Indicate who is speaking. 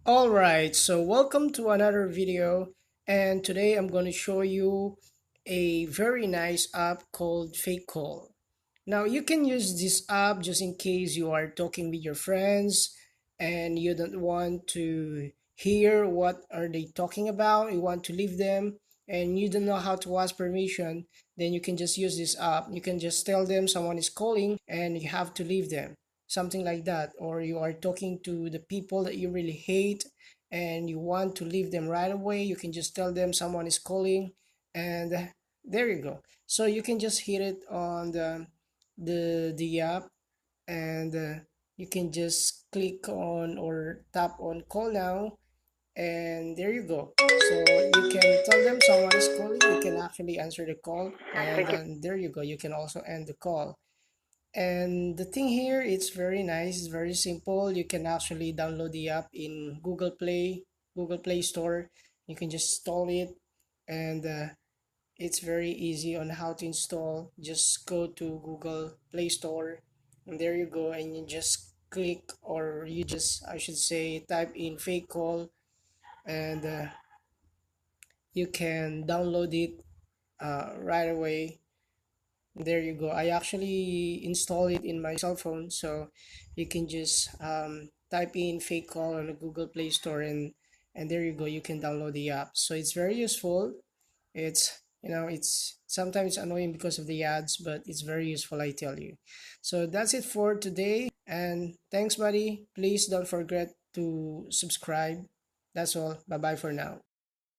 Speaker 1: Alright, so welcome to another video, and today I'm going to show you a very nice app called Fake Call. Now you can use this app just in case you are talking with your friends and you don't want to hear what are they talking about, you want to leave them and you don't know how to ask permission, then you can just use this app. You can just tell them someone is calling and you have to leave them, something like that. Or you are talking to the people that you really hate and you want to leave them right away, you can just tell them someone is calling, and there you go. So you can just hit it on the app, and you can just click on or tap on call now, and there you go. So you can tell them someone is calling, you can actually answer the call, and
Speaker 2: Thank you.
Speaker 1: then there you go, you can also end the call. And the thing here, it's very nice, it's very simple. You can actually download the app in Google Play Store. You can just install it, and it's very easy on how to install. Just go to Google Play Store, and there you go, and you just click, or you just, I should say, type in Fake Call, and you can download it right away. There you go. I actually installed it in my cell phone, so you can just type in Fake Call on the Google Play Store, and there you go. You can download the app. So it's very useful. It's it's sometimes annoying because of the ads, but it's very useful, I tell you. So that's it for today, and thanks, buddy. Please don't forget to subscribe. That's all. Bye bye for now.